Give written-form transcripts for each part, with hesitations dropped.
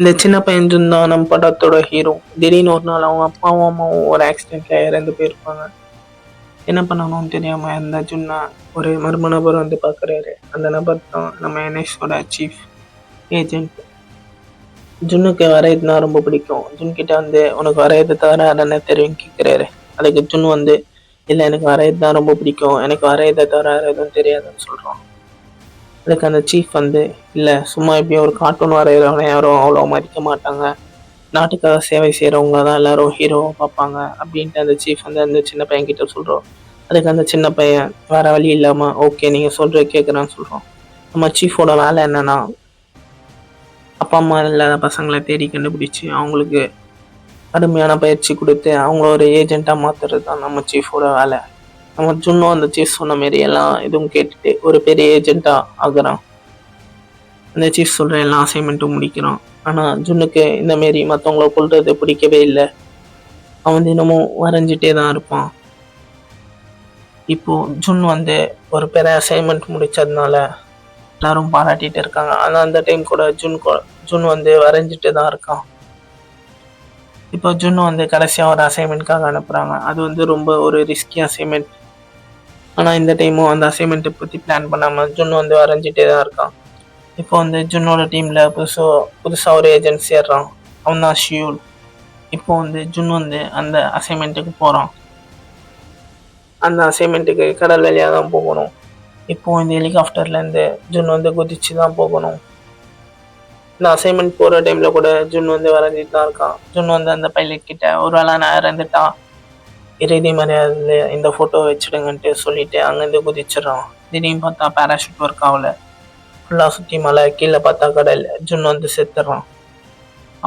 இந்த சின்ன பையன் ஜுன் தான் நம்ம படத்தோட ஹீரோ. திடீர்னு ஒரு நாள் அவங்க அப்பாவும் அம்மாவும் ஒரு ஆக்சிடென்ட்ல இறந்து போயிருப்பாங்க. என்ன பண்ணணும்னு தெரியாம இருந்த ஜுன்னா ஒரு மர்ம நபர் வந்து பாக்குறாரு. அந்த நபர் தான் நம்ம என்எஸோட சீஃப் ஏஜென்ட். ஜுன்னுக்கு வரையுதுன்னா ரொம்ப பிடிக்கும். ஜுன் கிட்ட வந்து உனக்கு வரையது தவிர என்ன தெரியும் கேட்கிறாரு. அதுக்கு ஜுன் வந்து இல்ல எனக்கு வரையது தான் ரொம்ப பிடிக்கும், எனக்கு வரையதை தவிர வேற எதுவும் தெரியாதுன்னு சொல்றான். அதுக்கு அந்த சீஃப் வந்து இல்ல சும்மா இப்படி ஒரு கார்ட்டூன் வரைகிறவனை யாரும் அவ்வளோ மதிக்க மாட்டாங்க, நாட்டுக்காக சேவை செய்யறவங்க தான் எல்லாரும் ஹீரோவை பார்ப்பாங்க அப்படின்ட்டு அந்த சீஃப் வந்து அந்த சின்ன பையன் கிட்ட சொல்றோம். அதுக்கு அந்த சின்ன பையன் வேற வழி இல்லாம ஓகே நீங்க சொல்ற கேட்குறான்னு சொல்றோம். நம்ம சீஃபோட வேலை என்னன்னா அப்பா அம்மா இல்லாத பசங்களை தேடி கண்டுபிடிச்சு அவங்களுக்கு கடுமையான பயிற்சி கொடுத்து அவங்கள ஒரு ஏஜென்ட்டா மாத்துறது தான் நம்ம சீஃபோட வேலை. நம்ம ஜுன்னும் அந்த சீஃப் சொன்ன மாரி எல்லாம் இதுவும் கேட்டுட்டு ஒரு பெரிய ஏஜென்ட்டா ஆகுறான். அந்த சீஃப் சொல்ற எல்லா அசைன்மெண்ட்டும் முடிக்கிறான். ஆனா ஜுன்னுக்கு இந்த மாரி மற்றவங்கள கொல்றது பிடிக்கவே இல்லை. அவன் தினமும் வரைஞ்சிட்டே தான் இருப்பான். இப்போ ஜுன் வந்து ஒரு பெரிய அசைன்மெண்ட் முடிச்சதுனால எல்லாரும் பாராட்டிட்டு இருக்காங்க. ஆனா அந்த டைம் கூட ஜுன் வந்து வரைஞ்சிட்டு தான் இருக்கான். இப்போ ஜுன் வந்து கடைசியா ஒரு அசைன்மெண்ட்காக அனுப்புறாங்க. அது வந்து ரொம்ப ஒரு ரிஸ்கி அசைன்மெண்ட். ஆனா இந்த டைமும் அந்த அசைன்மெண்ட்டை பத்தி பிளான் பண்ணாம ஜுன் வந்து வரைஞ்சிட்டே தான் இருக்கான். இப்போ வந்து ஜுன்னோட டீம்ல புதுசா ஒரு ஏஜென்ட் சேர்றான். அவன் தான் ஷியூல். இப்போ வந்து ஜுன் வந்து அந்த அசைன்மெண்ட்டுக்கு போறான். அந்த அசைன்மெண்ட்டுக்கு கடல் வழியாக தான் போகணும். இப்போ இந்த ஹெலிகாப்டர்ல இருந்து ஜுன் வந்து குதிச்சு தான் போகணும். இந்த அசைன்மெண்ட் போற டைம்ல கூட ஜுன் வந்து வரைஞ்சிட்டு தான் இருக்கான். ஜுன் வந்து அந்த பைலட் கிட்ட ஒரு வேளை நான் இறந்துட்டான், இறுதி மரியாதையில இந்த போட்டோ வச்சிடுங்கன்ட்டு சொல்லிட்டு அங்கேருந்து குதிச்சிடறான். திடீர்னு பார்த்தா பேராஷூட் ஒர்க் ஆகல. ஃபுல்லா சுத்தி மலை, கீழே பார்த்தா கடல். ஜுன் வந்து செத்துறான்.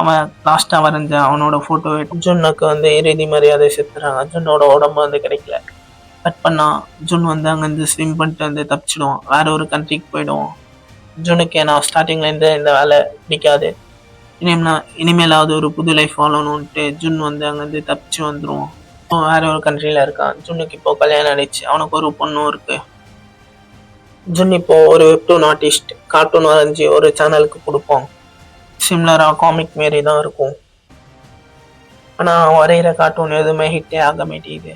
அவன் லாஸ்டா வரைஞ்ச அவனோட போட்டோ ஜுன்னுக்கு வந்து இறுதி மரியாதை செத்துறாங்க. ஜுன்னோட உடம்பு வந்து கிடைக்கல. கட் பண்ணா ஜுன் வந்து அங்கேருந்து ஸ்விம் பண்ணிட்டு வந்து தப்பிச்சிடுவான். வேற ஒரு கண்ட்ரிக்கு போயிடுவான். ஜுனுக்கு ஏன்னா ஸ்டார்டிங்ல இருந்து இந்த வேலை பிடிக்காது. இனிமேலாவது ஒரு புது லைஃப் வாழணும்ட்டு ஜுன் வந்து அங்கேருந்து தப்பிச்சு வந்துடுவான். வேற ஒரு கண்ட்ரியில இருக்கான். ஜுன்னுக்கு இப்போ கல்யாணம் ஆயிடுச்சு. அவனுக்கு ஒரு பொண்ணும் இருக்கு. ஜுன் இப்போ ஒரு வெப்டூன் ஆர்டிஸ்ட். கார்ட்டூன் வரைஞ்சி ஒரு சேனலுக்கு கொடுப்போம். சிம்லரா காமிக் மாரி தான் இருக்கும். ஆனா அவன் வரைகிற கார்ட்டூன் எதுவுமே ஹிட்டே ஆக மாட்டேங்குது.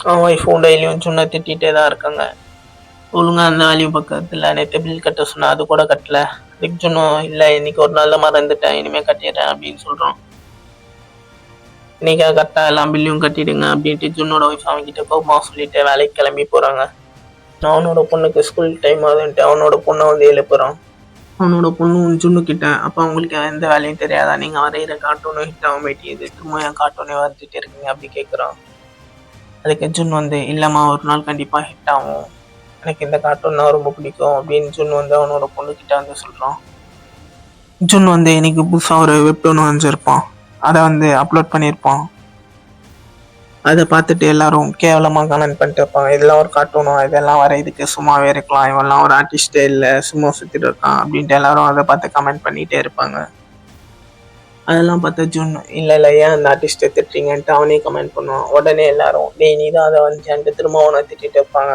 அவன் ஒய்ஃபும் டெய்லியும் ஜுன்னை திட்டிகிட்டே தான் இருக்காங்க. ஒழுங்கா அந்த வேல்யூ பக்கத்தில் நேற்று பில் கட்ட சொன்னா அது கூட கட்டல. அதுக்கு ஜுன்னும் இல்லை இன்னைக்கு ஒரு நாள்ல மறந்துட்டேன், இனிமே கட்டிடுறேன் அப்படின்னு சொல்றான். இன்னைக்கா கரெக்டா எல்லாம் பில்லையும் கட்டிடுங்க அப்படின்ட்டு ஜுன்னோட ஒய்ஃப் அவன்கிட்ட கோபமா சொல்லிட்டு வேலைக்கு கிளம்பி போறாங்க. அவனோட பொண்ணுக்கு ஸ்கூல் டைம் ஆகுதுன்ட்டு அவனோட பொண்ணை வந்து எழுப்புறான். அவனோட பொண்ணும் ஜுன்னு கிட்ட அப்போ அவங்களுக்கு எந்த வேலையும் தெரியாதா, நீங்க வரைகிற கார்ட்டூனும் ஹிட் ஆக மாட்டேங்குது, திரும்ப என் கார்ட்டூனே வரைஞ்சிட்டு இருக்கீங்க அப்படி கேட்குறான். அதுக்கு ஜுன் வந்து இல்லம்மா ஒரு நாள் கண்டிப்பா ஹிட் ஆகும், எனக்கு இந்த கார்ட்டூன்னா ரொம்ப பிடிக்கும் அப்படின்னு ஜுன் வந்து அவனோட பொண்ணுக்கிட்ட வந்து சொல்றான். ஜுன் வந்து இன்னைக்கு புதுசாக ஒரு வெப்டூன் வரைஞ்சிருப்பான். அதை வந்து அப்லோட் பண்ணியிருப்பான். அதை பார்த்துட்டு எல்லாரும் கேவலமாக கமெண்ட் பண்ணிட்டு இருப்பாங்க, இதெல்லாம் ஒரு கார்ட்டூனும், இதெல்லாம் வரையதுக்கு சும்மாவே இருக்கலாம், இவெல்லாம் ஒரு ஆர்டிஸ்டே இல்லை சும்மா சுற்றிட்டு இருக்கான் அப்படின்ட்டு எல்லாரும் அதை பார்த்து கமெண்ட் பண்ணிகிட்டே இருப்பாங்க. அதெல்லாம் பார்த்து ஜுன் இல்லை ஏன் அந்த ஆர்டிஸ்ட்டை திட்டுறீங்கன்ட்டு அவனே கமெண்ட் பண்ணுவான். உடனே எல்லாரும் டேய் நீ தான் அதை வந்துச்சான்ட்டு திரும்ப அவனை திட்டிட்டு இருப்பாங்க.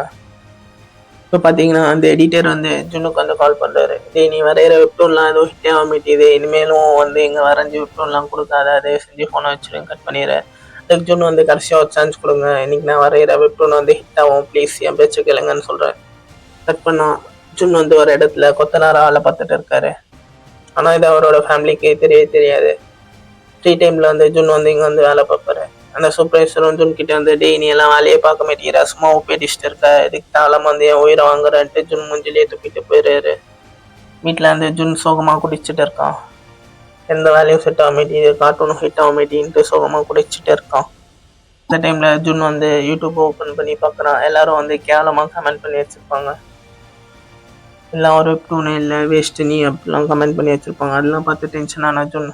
இப்போ பார்த்தீங்கன்னா அந்த எடிட்டர் வந்து ஜுன்னுக்கு வந்து கால் பண்ணுறாரு. டேய் நீ வரைகிற வெப்டூன்லாம் ஏதோ ஹிட்டே ஆக மாட்டேது, இனிமேலும் வந்து இங்கே வரைஞ்சி வெப்டூன்லாம் கொடுக்காத, அதே செஞ்சு ஃபோனை வச்சுருங்க கட் பண்ணிடுறேன். அதுக்கு ஜுன் வந்து கடைசியாக ஒரு சான்ஸ் கொடுங்க, இன்னைக்கு நான் வரைகிற வெப்டூன் வந்து ஹிட் ஆகும், ப்ளீஸ் என் பேச்சு கேளுங்கன்னு சொல்கிறேன். கட் பண்ணா ஜுன் வந்து ஒரு இடத்துல கொத்தனாரா வேலை பார்த்துட்டு இருக்காரு. ஆனால் இது அவரோட ஃபேமிலிக்கு தெரியாது. ஃப்ரீ டைமில் வந்து ஜுன் வந்து இங்கே வந்து வேலை பார்ப்பாரு. அந்த சூப்பர்வைசரும் ஜுன் கிட்ட வந்து டே நீ எல்லாம் வேலையே பார்க்க மாட்டேங்கிற, சும்மா ஒப்பேடிச்சுட்டு இருக்க, இதுக்கு தாளம் வந்து என் உயிரை வாங்குறன்ட்டு ஜுன் மூஞ்சிலேயே துப்பிட்டு போயிடுறாரு. வீட்டில் வந்து ஜுன் சோகமாக குடிச்சிட்டு இருக்கான். எந்த வேலையும் செட் ஆக மாட்டேங்குது, கார்ட்டூனும் ஹிட் ஆக மாட்டேன்ட்டு சோகமாக குடிச்சிட்டு இருக்கான். இந்த டைமில் ஜுன் வந்து யூடியூப் ஓப்பன் பண்ணி பார்க்குறான். எல்லாரும் வந்து கேவலமாக கமெண்ட் பண்ணி வச்சுருப்பாங்க. எல்லாம் ஒரு வெப்டூனே இல்லை, வேஸ்ட்டு நீ அப்படிலாம் கமெண்ட் பண்ணி வச்சுருப்பாங்க. அதெல்லாம் பார்த்து டென்ஷனான ஜுன்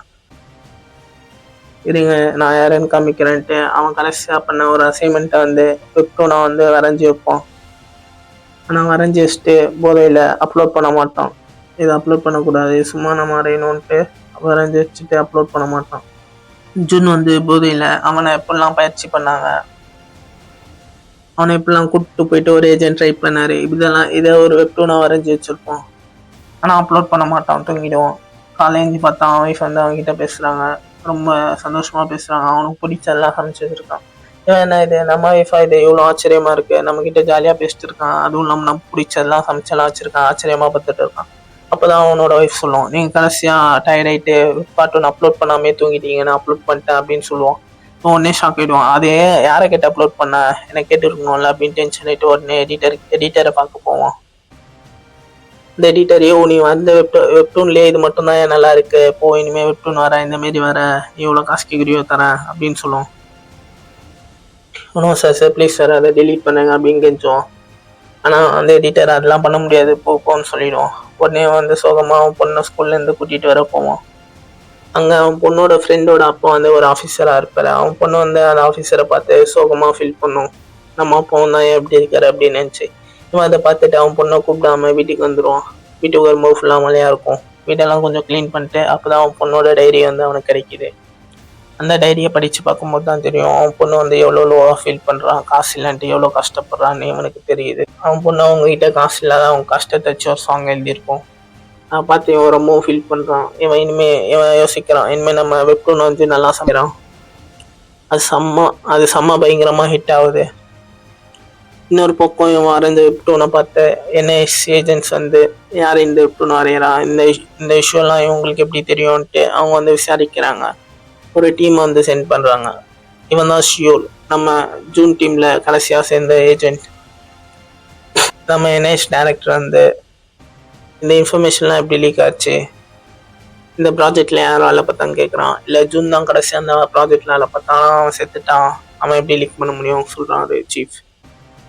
இருங்க நான் யாருன்னு காமிக்கிறேன்ட்டு அவன் கடைசியாக பண்ண ஒரு அசைன்மெண்ட்டை வந்து வெப்டூனை வந்து வரைஞ்சி வைப்பான். ஆனால் வரைஞ்சி வச்சுட்டு போதையில் அப்லோட் பண்ண மாட்டான். இதை அப்லோட் பண்ணக்கூடாது, சும்மா நம்ம வரையணுன்ட்டு வரைஞ்சி வச்சுட்டு அப்லோட் பண்ண மாட்டான். ஜுன் வந்து போதையில் அவனை எப்படிலாம் பயிற்சி பண்ணாங்க, அவனை எப்படிலாம் கூப்பிட்டு போயிட்டு ஒரு ஏஜென்ட் ட்ரை பண்ணாரு, இதை ஒரு வெப்டூனை வரைஞ்சி வச்சுருப்பான். ஆனால் அப்லோட் பண்ண மாட்டான், தூங்கிடுவான். காலேஜ் பார்த்தா அவன் ஒய்ஃப் வந்து அவன்கிட்ட பேசுகிறாங்க, ரொம்ப சந்தோஷமாக பேசுகிறாங்க, அவனுக்கு பிடிச்ச எல்லாம் சமைச்சு வச்சுருக்கான். இவன் என்ன இது நம்ம ஒய்ஃபா, இது எவ்வளோ ஆச்சரியமாக இருக்குது, நம்மக்கிட்ட ஜாலியாக பேசிட்டு இருக்கான், அதுவும் இல்லாமல் நம்ம பிடிச்சதெல்லாம் சமைச்செல்லாம் வச்சுருக்கான், ஆச்சரியமாக பார்த்துட்டு இருக்கான். அப்போ தான் அவனோட ஒய்ஃப் சொல்லுவோம், நீங்கள் கடைசியாக டயர்ட் ஆகிட்டு கார்ட்டூன் அப்லோட் பண்ணாமே தூங்கிட்டீங்க, நான் அப்லோட் பண்ணிட்டேன் அப்படின்னு சொல்லுவோம். உடனே ஷாக் ஆகிடுவான். அதே யாரை கேட்டு அப்லோட் பண்ண, எனக்கு கேட்டு இருக்கணும்ல அப்படின்னு டென்ஷன் ஆகிட்டு உடனே எடிட்டரை பார்க்க போவான். இந்த எடிட்டரையோ, நீ வந்து வெப்டூன்லேயே இது மட்டும் தான் நல்லா இருக்கு, போ இனிமேல் வெப்டூன் வர இந்த மாரி வர, நீ எவ்வளோ காசு கேட்குறியோ தரேன் அப்படின்னு சொல்லுவோம். ஒன்றும் சார் ப்ளீஸ் சார் அதை டெலீட் பண்ணுங்க அப்படின்னு கெஞ்சுவோம். ஆனால் அந்த எடிட்டர் அதெல்லாம் பண்ண முடியாது, போன்னு சொல்லிடுவோம். உடனே வந்து சோகமாக அவன் பொண்ணை ஸ்கூல்லேருந்து கூட்டிகிட்டு வர போவான். அங்கே அவன் பொண்ணோட ஃப்ரெண்டோட அப்பா வந்து ஒரு ஆஃபீஸராக இருப்பார். அவன் பொண்ணு வந்து அந்த ஆஃபீஸரை பார்த்து சோகமாக ஃபீல் பண்ணும், நம்ம அப்பாவும் தான் எப்படி இருக்காரு அப்படின்னு நினச்சி. இவன் அதை பார்த்துட்டு அவன் பொண்ணை கூப்பிடாம வீட்டுக்கு வந்துடுவான். வீட்டுக்கு வரும்போது ஃபுல்லாக மழையாக இருக்கும். வீட்டெல்லாம் கொஞ்சம் க்ளீன் பண்ணிட்டு அப்போ தான் அவன் பொண்ணோட டைரி வந்து அவனுக்கு கிடைக்கிது. அந்த டைரியை படித்து பார்க்கும்போது தான் தெரியும் அவன் பொண்ணு வந்து எவ்வளோ லோவாக ஃபீல் பண்ணுறான், காசு இல்லைன்ட்டு எவ்வளோ கஷ்டப்படுறான்னு இவனுக்கு தெரியுது. அவன் பொண்ணு அவங்ககிட்ட காசு இல்லாத அவங்க கஷ்டத்தை வச்சு ஒரு சாங் எழுதியிருப்போம். அதை பார்த்து இவன் ரொம்பவும் ஃபீல் பண்ணுறான். இவன் யோசிக்கிறான், இனிமேல் நம்ம வெப்டூன் வந்து நல்லா சமைக்கிறான். அது செம்ம பயங்கரமாக ஹிட் ஆகுது. இன்னொரு பக்கம் இவன் வரைஞ்ச வெப்டூனை பார்த்து என்ஐஎஸ் ஏஜென்ட்ஸ் வந்து யார் இந்த வெப்டூன் வரைகிறான், இந்த இஷ்யூலாம் இவங்களுக்கு எப்படி தெரியும்ன்ட்டு அவங்க வந்து விசாரிக்கிறாங்க. ஒரு டீம் வந்து சென்ட் பண்ணுறாங்க. இவன் தான் ஷியோல், நம்ம ஜூன் டீமில் கடைசியாக சேர்ந்த ஏஜென்ட். நம்ம என்ஐஎஸ் டைரக்டர் வந்து இந்த இன்ஃபர்மேஷன்லாம் எப்படி லீக் ஆச்சு, இந்த ப்ராஜெக்டில் யாரும் வேலை பார்த்தான்னு கேட்குறான். இல்லை ஜூன் தான் கடைசியாக அந்த ப்ராஜெக்டில் வேலை பார்த்தான், அவன் செத்துட்டான், அவன் எப்படி லீக் பண்ண முடியும் சொல்கிறான் சீஃப்.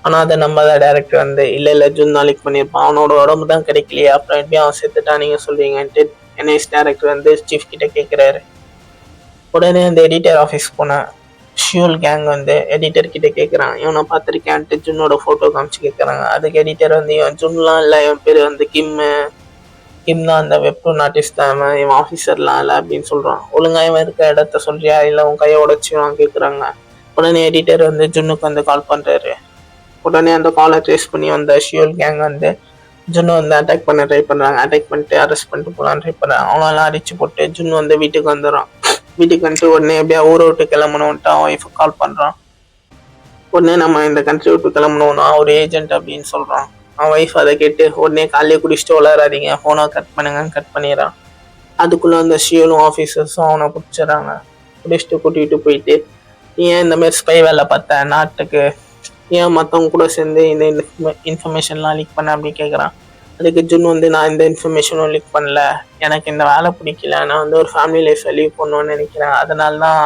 ஆனால் அதை நம்பாத டைரக்டர் வந்து இல்லை ஜூன் தான் லீக் பண்ணியிருப்பான், அவனோட உடம்பு தான் கிடைக்கலையே, அப்புறம் எப்படி அவன் செத்துட்டான் நீங்கள் சொல்கிறீங்கன்ட்டு என்ஐஎஸ் டைரக்டர் வந்து சீஃப் கிட்ட கேட்குறாரு. உடனே அந்த எடிட்டர் ஆஃபீஸ் போன ஷியோல் கேங் வந்து எடிட்டர் கிட்ட கேட்குறான், இவனை பார்த்துருக்கேன்ட்டு ஜுன்னோட ஃபோட்டோ காமிச்சு கேட்குறாங்க. அதுக்கு எடிட்டர் வந்து இவன் ஜுன்லாம் இல்லை, இவன் பேர் வந்து கிம் தான், அந்த வெப்டூன் ஆர்டிஸ்ட் தான், இவன் ஆஃபீஸர்லாம் இல்லை அப்படின்னு சொல்கிறான். ஒழுங்காக இவன் இருக்க இடத்த சொல்றியா இல்லை உன் கையை உடச்சிவான் கேட்குறாங்க. உடனே எடிட்டர் வந்து ஜுன்னுக்கு வந்து கால் பண்ணுறாரு. உடனே அந்த காலை ட்ரேஸ் பண்ணி வந்த ஷியோல் கேங் வந்து ஜுன்னு வந்து அட்டாக் பண்ண ட்ரை பண்ணுறாங்க. அட்டாக் பண்ணிட்டு அரெஸ்ட் பண்ணிட்டு போகலான்னு ட்ரை பண்ணுறாங்க. அவங்களெல்லாம் அடிச்சு போட்டு ஜுன்னு வந்து வீட்டுக்கு வந்துடுறான். வீட்டுக்கு வந்துட்டு உடனே எப்படியா ஊரை விட்டு கிளம்பணுன்ட்டு அவன் ஒய்ஃபை கால் பண்ணுறான். உடனே நம்ம இந்த கண்ட்ரி விட்டு கிளம்பணும்னா ஒரு ஏஜென்ட் அப்படின்னு சொல்கிறான். அவன் ஒய்ஃப் அதை கேட்டு உடனே காலையே குடிச்சிட்டு வளராதிங்க, ஃபோனை கட் பண்ணுங்கன்னு கட் பண்ணிடுறான். அதுக்குள்ளே அந்த ஷியோலும் ஆஃபீஸர்ஸும் அவனை பிடிச்சிடறாங்க. குடிச்சிட்டு கூட்டிகிட்டு போயிட்டு, ஏன் இந்த மாதிரி ஸ்பை வேலை பார்த்த நாட்டுக்கு, ஏன் மற்றவங்க கூட சேர்ந்து இந்த இன்ஃபர்மேஷன்லாம் லீக் பண்ண அப்படின்னு கேட்குறான். அதுக்கு ஜுன் வந்து நான் இந்த இன்ஃபர்மேஷனும் லீக் பண்ணல, எனக்கு இந்த வேலை பிடிக்கல, நான் வந்து ஒரு ஃபேமிலி லைஃப்பை லீவ் பண்ணணும்னு நினைக்கிறேன், அதனால தான்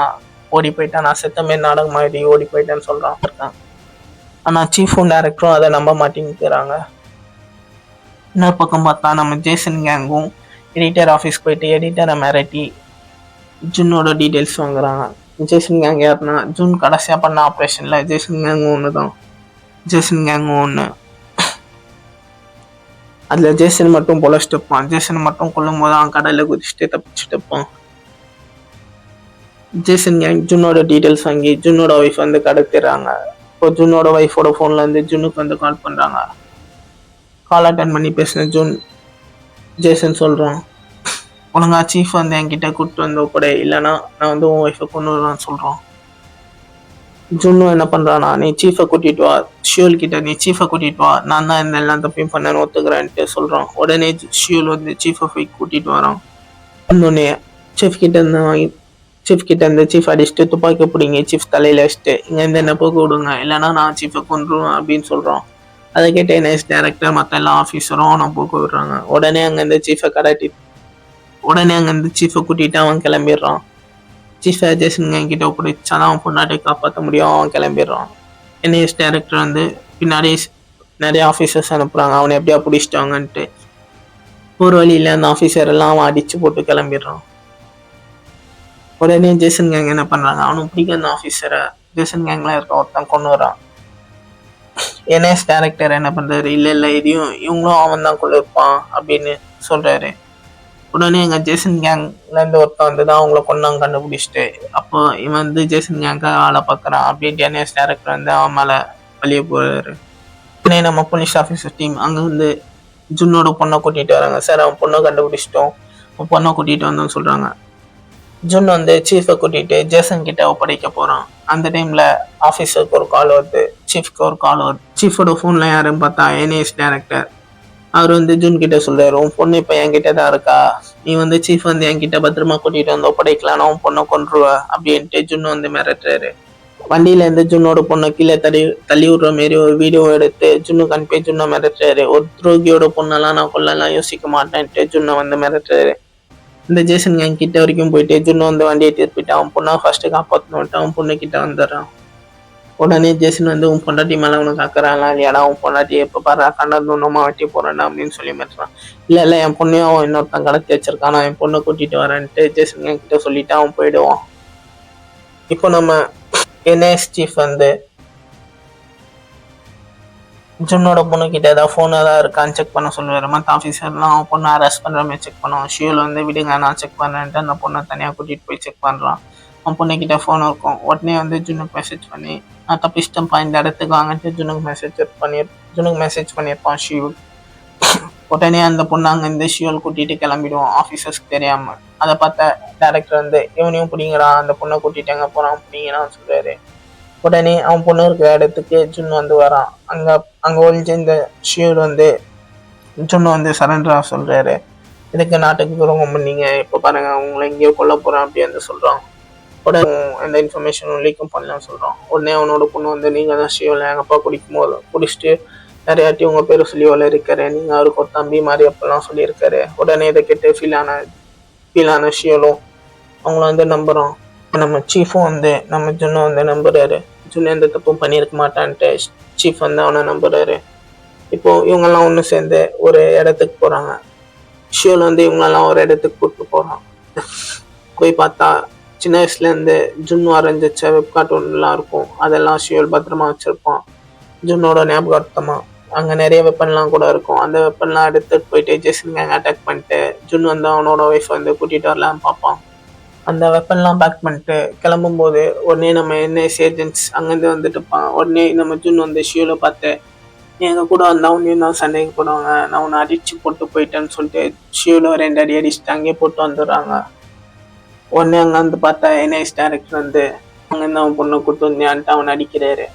ஓடி போயிட்டேன், நான் செத்த மாரி நாடகம் மாதிரி ஓடி போயிட்டேன்னு சொல்கிறான். ஆனால் சீஃபும் டைரக்டரும் அதை நம்ப மாட்டேங்கிறாங்க. இன்னொரு பக்கம் பார்த்தா நம்ம ஜேசன் கேங்கும் எடிட்டர் ஆஃபீஸ் போயிட்டு எடிட்டரை மிரட்டி ஜுன்னோட டீட்டெயில்ஸ் வாங்குறாங்க. ஜேசன் கேங் யாருன்னா ஜூன் கடைசியாக பண்ண ஆப்ரேஷனில் ஜேசன் கேங்கும் ஒன்று தான். ஜேசன் கேங்கும் ஒன்று. அதில் ஜேசன் மட்டும் பொழைச்சிட்டு இருப்பான். ஜேசன் மட்டும் கொல்லும் போது அவன் கடலில் குதிச்சுட்டு தப்பிச்சுட்டு இருப்பான். ஜேசன் கேங் ஜுன்னோட டீட்டெயில்ஸ் வாங்கி ஜுன்னோட ஒய்ஃப் வந்து கடத்திடுறாங்க. இப்போ ஜுன்னோட ஒய்ஃபோட ஃபோன்லேருந்து ஜுன்னுக்கு வந்து கால் பண்ணுறாங்க. கால் அட்டன் பண்ணி பேசின ஜேசன் சொல்கிறான், ஒழுங்கா சீஃப் வந்து என்கிட்ட கூப்பிட்டு வந்து கூட, இல்லைன்னா நான் வந்து உன் ஒய்ஃபை கொண்டு வருவான்னு சொல்கிறான். ஜுன்னும் என்ன பண்ணுறான்னா, நீ சீஃபை கூட்டிகிட்டு வா, ஷியோல் கிட்ட நீ சீஃபை கூட்டிகிட்டு வா, நான் தான் இந்த எல்லாம் தப்பையும் பண்ணேன்னு ஒத்துக்கிறேன்ட்டு சொல்கிறான். உடனே ஷியோல் வந்து சீஃபை போய் கூட்டிகிட்டு வரான். இன்னொன்னே சீஃப் கிட்ட இருந்து சீஃப் அடிச்சுட்டு துப்பாக்கி பிடிங்க சீஃப் தலையில் வச்சுட்டு இங்கேருந்து என்ன போக விடுங்க, இல்லைன்னா நான் சீஃபை கொண்டுருவேன் அப்படின்னு சொல்கிறான். அதை கேட்டு என்ஐஎஸ் டைரக்டர் மற்ற எல்லா ஆஃபீஸரும் அவனை போக விடுறாங்க. உடனே அங்கேருந்து சீஃபை கூட்டிகிட்டு அவன் கிளம்பிடுறான். சீஃப் ஜேசன் என்கிட்ட பிடிச்சாதான் அவன் பொண்டாட்டி காப்பாற்ற முடியும், அவன் கிளம்பிடுறான். என்ஐஎஸ் டைரக்டர் வந்து பின்னாடி நிறைய ஆஃபீஸர்ஸ் அனுப்புகிறாங்க அவனை எப்படியா பிடிச்சிட்டாங்கன்ட்டு. ஒரு வழியில் அந்த ஆஃபீஸர் எல்லாம் அவன் அடித்து போட்டு கிளம்பிடுறான். உடனே ஜேசன் கேங் என்ன பண்ணுறாங்க, அவனுக்கு பிடிக்க அந்த ஆஃபீஸரை ஜேசன் கேங்கில் இருக்க ஒருத்தன் கொண்டு வரான். என்ஐஎஸ் டைரக்டர் என்ன பண்ணுறாரு, இல்லை இதையும் இவங்களும் அவன் தான் கொண்டு இருப்பான் அப்படின்னு சொல்கிறாரு. உடனே எங்கள் ஜேசன் கேங்லேருந்து ஒருத்தன் வந்து தான் அவங்கள கொண்டாங்க கண்டுபிடிச்சிட்டு, அப்போ இவன் வந்து ஜேசன் கேங்காக வேலை பார்க்குறான் அப்படின்ட்டு என்ஐஎஸ் டைரக்டர் வந்து அவன் மேலே வெளியே போகிறாரு. உடனே நம்ம போலீஸ் ஆஃபீஸர் டீம் அங்கே வந்து ஜுன்னோட பொண்ணை கூட்டிகிட்டு வராங்க. சார் அவன் பொண்ணை கண்டுபிடிச்சிட்டோம், பொண்ணை கூட்டிட்டு வந்தோம்னு சொல்றாங்க. ஜுன் வந்து சீஃபை கூட்டிட்டு ஜேசன் கிட்ட ஒப்படைக்க போறான். அந்த டைம்ல ஆஃபீஸருக்கு ஒரு கால் வருது, சீஃப்க்கு ஒரு கால் வருது. சீஃபோட ஃபோன்ல யாருன்னு பார்த்தா என்ஐஎஸ் டைரக்டர். அவர் வந்து ஜுன் கிட்ட சொல்றாரு, உன் பொண்ணு இப்ப என்கிட்ட தான் இருக்கா, நீ வந்து சீஃப் வந்து என்கிட்ட பத்திரமா கூட்டிட்டு வந்து ஒப்படைக்கலாம்னா உன் பொண்ணை கொன்றுவ அப்படின்ட்டு ஜுன் வந்து மிரட்டுறாரு. வண்டியில இருந்து ஜுன்னோட பொண்ணை கீழே தள்ளி விடுற மாரி ஒரு வீடியோ எடுத்து ஜுன்னுக்கு அனுப்பி ஜுன்னை மிரட்டுறாரு. ஒரு துரோகியோட பொண்ணெல்லாம் நான் கொல்லலாம் யோசிக்க மாட்டேன்ட்டு ஜுன்னை வந்து மிரட்டுறாரு. இந்த ஜேசன் கேங் கிட்ட வரைக்கும் போயிட்டு ஜுன்னு வந்து வண்டியை திருப்பிட்டு அவன் பொண்ணை ஃபர்ஸ்ட் காப்பாற்றணுன்ட்டு அவன் பொண்ணு கிட்ட வந்துடுறான். உடனே ஜேசன் வந்து உன் பொண்டாட்டி மேல உனக்கு அக்கறாங்களா இல்லையாடா, உன் பொண்டாட்டி எப்ப பாரு கண்டது ஒன்றுமா வெட்டி போறேன்டா அப்படின்னு சொல்லி மிரட்டுறான். இல்ல என் பொண்ணையும் அவன் இன்னொருத்தன் கடத்தி வச்சிருக்கான், நான் என் பொண்ணை கூட்டிட்டு வரேன்ட்டு ஜேசன் கேங் கிட்ட சொல்லிட்டு அவன் போயிடுவான். இப்போ நம்ம என்எஸ் சீஃப் வந்து ஜுன்னோட பொண்ணு கிட்ட ஏதாவது ஃபோன் ஏதாவது இருக்கான்னு செக் பண்ண சொல்லுவாரு. மற்ற ஆஃபீஸர்லாம் அவன் பொண்ணை அரெஸ்ட் பண்ற மாதிரி செக் பண்ணுவான். ஷியூல் வந்து விடுங்க நான் செக் பண்ணேன்ட்டு அந்த பொண்ணை தனியாக கூட்டிட்டு போய் செக் பண்றான். அவன் பொண்ணு கிட்ட ஃபோன் இருக்கும். உடனே வந்து ஜுன்னுக்கு மெசேஜ் பண்ணி நான் தப்பிச்சிட்டேன்ப்பா இந்த இடத்துக்கு வாங்கிட்டு ஜுன்னுக்கு மெசேஜ் பண்ணியிருப்பான் ஷியூல். உடனே அந்த பொண்ணு அங்கே இந்த ஷியூல் கூட்டிட்டு கிளம்பிடுவான் ஆஃபீஸர்ஸ்க்கு தெரியாம. அதை பார்த்த டேரக்டர் வந்து இவனையும் பிடிங்கடா, அந்த பொண்ணை கூட்டிட்டு எங்க போறான் பிடிங்கடான்னு சொல்றாரு. உடனே அவன் பொண்ணு இருக்கிற இடத்துக்கு ஜுன் வந்து வரான். அங்க ஒழிஞ்ச இந்த ஷியூல் வந்து ஜுன்னு வந்து சரண்டரா சொல்றாரு. இதுக்கு நாட்டுக்கு துரோகம் பண்ணீங்க, இப்போ பாருங்க அவங்களை எங்கேயோ கொல்ல போறேன் அப்படி வந்து சொல்றான். உடனே எந்த இன்ஃபர்மேஷனும் லீக்கும் பண்ணலாம் சொல்றான். உடனே அவனோட பொண்ணு வந்து நீங்க தான் ஷியூல் எங்க அப்பா குடிச்சிட்டு நிறையாட்டி உங்க பேரு சொல்லி இருக்காரு, நீங்க அவருக்கு ஒரு தம்பி மாதிரி அப்பெல்லாம் சொல்லியிருக்காரு. உடனே இதை கேட்டு ஃபீலான ஷியூலும் அவங்கள வந்து நம்புறோம். நம்ம சீஃபும் வந்து நம்ம ஜுன்னை வந்து நம்புறாரு. ஜுன் எந்த தப்பும் பண்ணியிருக்க மாட்டான்ட்டு சீஃப் வந்து அவனை நம்புறாரு. இப்போ இவங்கெல்லாம் ஒன்று சேர்ந்து ஒரு இடத்துக்கு போறாங்க. ஷியூல் வந்து இவங்களெல்லாம் ஒரு இடத்துக்கு கூப்பிட்டு போறான். போய் பார்த்தா சின்ன வயசுல இருந்து ஜுன் வரைஞ்ச வெப் கார்ட்டூன்லாம் இருக்கும், அதெல்லாம் ஷியூல் பத்திரமா வச்சிருப்பான். ஜுன்னோட ஞாபகார்த்தமா அங்க நிறைய வெப்பன்லாம் கூட இருக்கும். அந்த வெப்பன்லாம் எடுத்துட்டு போயிட்டு ஜேசன் கேங் அட்டாக் பண்ணிட்டு ஜுன் வந்து அவனோட ஒய்ஃப் வந்து கூட்டிட்டு வரலான்னு பார்ப்பான். அந்த வெப்பன்லாம் பேக் பண்ணிட்டு கிளம்பும் போது உடனே நம்ம என்ஐஎஸ் ஏஜென்ட்ஸ் அங்கேருந்து வந்துட்டு இருப்பாங்க. உடனே நம்ம ஜுன் வந்து ஷியூலை பார்த்து எங்க கூட வந்தா உன்னையும் தான் சண்டைக்கு போடுவாங்க, நான் உன்னை அடிச்சு போட்டு போயிட்டேன்னு சொல்லிட்டு ஷியூல 2 அடி அடிச்சுட்டு அங்கேயே போட்டு வந்துடுறாங்க. உடனே அங்க வந்து பார்த்தா என்ஐஎஸ் டைரக்டர் வந்து அங்கேருந்து அவன் பொண்ணை கூட்டு வந்தியான்ட்டு அவனை அடிக்கிறாரு.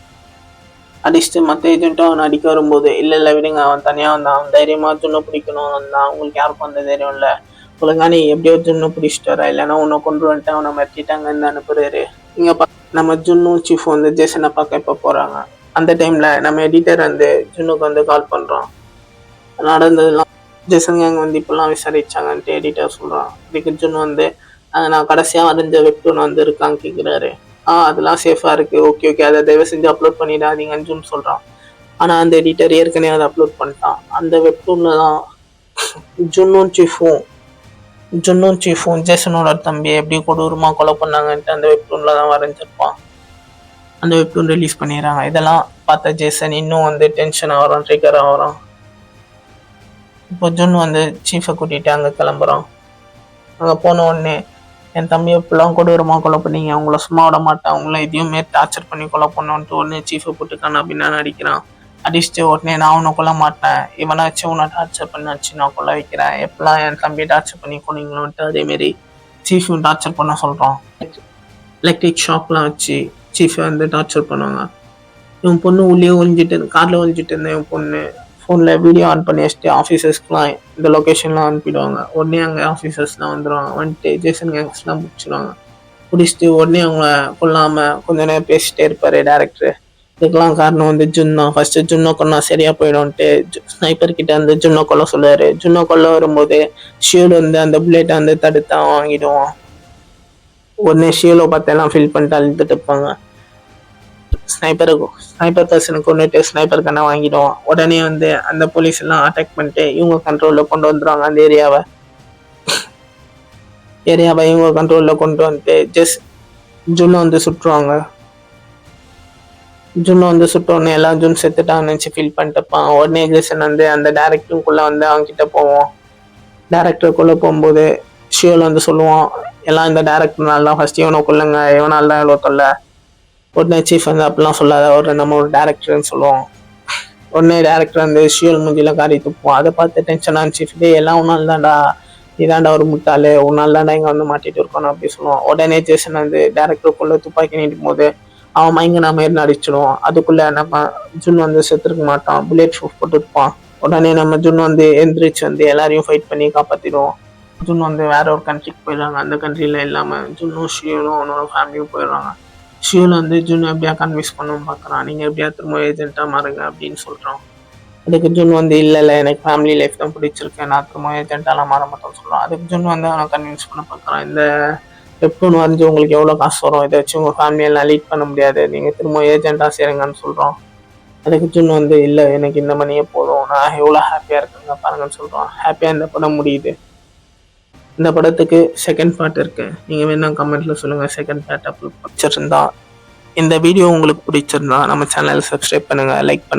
அடிச்சுட்டு மற்ற ஏஜென்ட்டும் அவனை அடிக்க வரும்போது இல்ல விடுங்க அவன் தனியா வந்தான், அவன் தைரியமா ஜுன்னை பிடிக்கணும் வந்தான், அவங்களுக்கு யாருக்கும் அந்த தைரியம் இல்லை, ஒழுங்கா நீ எப்படியோ ஜுன்னு பிடிச்சிட்டு வர இல்லைன்னா உன்னை கொண்டு வந்துட்டு அவனை மிரட்டிட்டாங்கன்னு அனுப்புறாரு. இங்க நம்ம ஜுன்னும் சீஃப் வந்து ஜேசனை பார்க்க இப்ப போறாங்க. அந்த டைம்ல நம்ம எடிட்டர் வந்து ஜுன்னுக்கு வந்து கால் பண்றோம். நடந்ததெல்லாம் ஜேசன் கேங் வந்து இப்பெல்லாம் விசாரிச்சாங்கன்ட்டு எடிட்டர் சொல்றான். இதுக்கு ஜுன் வந்து நான் கடைசியா வரைஞ்ச வெப்டூன் வந்து இருக்கான்னு கேட்கிறாரு. அதெல்லாம் சேஃபா இருக்கு, ஓகே அதை தயவு செஞ்சு அப்லோட் பண்ணிடாதீங்கன்னு ஜுன் சொல்றான். ஆனா அந்த எடிட்டர் ஏற்கனவே அதை அப்லோட் பண்ணிட்டான். அந்த வெப்டூன்ல தான் ஜுன்னும் சீஃபும் ஜேசனோட தம்பியை எப்படி கொடூரமா கொலை பண்ணாங்கன்ட்டு அந்த வெப்டூன்ல தான் வரைஞ்சிருப்பான். அந்த வெப்டூன் ரிலீஸ் பண்ணிடுறாங்க. இதெல்லாம் பார்த்த ஜேசன் இன்னும் வந்து டென்ஷன் ஆகிறான், ட்ரிகர் ஆகிறான். இப்போ ஜுன் வந்து சீஃபை கூட்டிட்டு அங்கே கிளம்புறான். அங்கே போன உடனே என் தம்பி எப்பெல்லாம் கொடூரமா கொலை பண்ணீங்க, அவங்கள சும்மா விட மாட்டேன், அவங்கள எதையுமே டார்ச்சர் பண்ணி கொலை பண்ணோன்ட்டு உடனே சீஃபை போட்டுக்கான அப்படின்னு அடிக்கிறான். அடிச்சுட்டு உடனே நான் உன்னை கொல்ல மாட்டேன், இவனாச்சு உன்னை டார்ச்சர் பண்ணாச்சு நான் கொல்ல வைக்கிறேன், எப்பெல்லாம் என் தம்பியை டார்ச்சர் பண்ணி கொண்டீங்களோன்ட்டு அதேமாரி சீஃபும் டார்ச்சர் பண்ண சொல்கிறான். எலக்ட்ரிக் ஷாக்லாம் வச்சு சீஃபை வந்து டார்ச்சர் பண்ணுவாங்க. இவன் பொண்ணு உள்ளே காரில் ஒழிஞ்சிட்டு இருந்தேன். இவன் பொண்ணு ஃபோனில் வீடியோ ஆன் பண்ணி வச்சுட்டு ஆஃபீஸர்ஸ்க்குலாம் இந்த லொக்கேஷன்லாம் அனுப்பிடுவாங்க. உடனே அங்கே ஆஃபீஸர்ஸ்லாம் வந்துடுவாங்க. வந்துட்டு ஜேசன் கேங்ஸ்லாம் பிடிச்சிடுவாங்க. பிடிச்சிட்டு உடனே அவங்கள கொல்லாமல் கொஞ்ச நேரம் பேசிட்டே இருப்பார் டேரக்டர். இதுக்கெல்லாம் காரணம் வந்து ஜுன் தான். ஃபர்ஸ்ட் ஜுன்னை கொன்னா சரியா போயிடும்ட்டு ஸ்னைப்பர் கிட்ட வந்து ஜுன்னை கொல்ல சொல்லுவாரு. ஜுன்னை கொல்ல வரும்போது ஷியூல் வந்து அந்த புல்லெட்டை வந்து தடுத்தா வாங்கிடுவான். உடனே ஷியூலை பார்த்து எல்லாம் ஃபில் பண்ணிட்டு அழுதுட்டு இருப்பாங்க. ஸ்னைப்பர் பர்சனுக்கு கொண்டுட்டு ஸ்னைப்பர் கண்ணை வாங்கிடுவான். உடனே வந்து அந்த போலீஸ் எல்லாம் அட்டாக் பண்ணிட்டு இவங்க கண்ட்ரோல்ல கொண்டு வந்துடுவாங்க. அந்த ஏரியாவை இவங்க கண்ட்ரோல்ல கொண்டு வந்துட்டு ஜுன்னை வந்து சுட்டுருவாங்க. ஜுன்னை வந்து சுட்டோடனே எல்லாம் ஜுன் செத்துட்டான்னு நினச்சி ஃபீல் பண்ணிட்டுப்பான். உடனே ஜேசன் வந்து அந்த டேரக்டருக்குள்ள வந்து அவங்க கிட்ட போவோம். டேரக்டருக்குள்ள போகும்போது ஷியோல் வந்து சொல்லுவான், எல்லாம் இந்த டேரக்டர்னால தான், ஃபர்ஸ்ட் இவனை கொல்லுங்க, இவனால தான் இவ்வளோ தொல்லை. உடனே சீஃப் வந்து அப்படிலாம் சொல்லாத, நம்ம ஒரு டேரக்டர்னு சொல்லுவோம். உடனே டேரக்டர் வந்து ஷியோல் மூஞ்சில காரி துப்புவோம். அதை பார்த்து டென்ஷனான சீஃப் எல்லாம் ஒன்றும் இல்லைடா, இதாண்டா ஒரு முட்டாளு, ஒரு நாள் தாண்டா இங்க வந்து மாட்டிட்டு இருக்கணும் அப்படி சொல்லுவான். உடனே ஜேசன் வந்து டேரக்டருக்குள்ள துப்பாக்கி நீட்டும் போது அவன் மயங்கின மாதிரி நடிச்சிடுவான். அதுக்குள்ள நம்ம ஜுன் வந்து செத்துருக்க மாட்டான், புல்லட் ப்ரூஃப் போட்டுருப்பான். உடனே நம்ம ஜுன் வந்து எந்திரிச்சு வந்து எல்லாரையும் ஃபைட் பண்ணி காப்பாத்திடுவோம். ஜுன் வந்து வேற ஒரு கண்ட்ரிக்கு போயிடுறாங்க. அந்த கண்ட்ரில இல்லாம ஜுன்னும் ஷியோலும் அவனோட ஃபேமிலியும் போயிடுறாங்க. ஷியோல வந்து ஜுன் எப்படியா கன்வின்ஸ் பண்ணணும்னு பார்க்குறான். நீங்க எப்படியா திரும்ப ஏஜென்ட்டா மாறுங்க அப்படின்னு சொல்றான். அதுக்கு ஜுன் வந்து இல்ல எனக்கு ஃபேமிலி லைஃப் தான் பிடிச்சிருக்கு, நான் திரும்ப ஏஜென்ட்டாலாம் மாற மாட்டேன்னு சொல்றான். அதுக்கு ஜுன் வந்து அவனை கன்வின்ஸ் பண்ண பார்க்குறான். இந்த வெப்டூன் வரைஞ்சி உங்களுக்கு எவ்வளோ காசு வரும், இதை வச்சு உங்கள் ஃபேமிலியெல்லாம் லீட் பண்ண முடியாது, நீங்கள் திரும்ப ஏஜென்ட்டாக சேருங்கன்னு சொல்கிறோம். அதுக்கு ஜுன் வந்து இல்லை எனக்கு இந்த மணியே போதும், நான் எவ்வளோ ஹாப்பியாக இருக்குங்க பாருங்கன்னு சொல்கிறோம். ஹாப்பியாக இந்த படம் முடியுது. இந்த படத்துக்கு செகண்ட் பார்ட் இருக்கு, நீங்கள் வேணா கமெண்ட்ல சொல்லுங்கள் செகண்ட் பார்ட் அப்லோட் பிடிச்சிருந்தா. இந்த வீடியோ உங்களுக்கு பிடிச்சிருந்தா நம்ம சேனலை சப்ஸ்கிரைப் பண்ணுங்கள், லைக் பண்ணுங்கள்.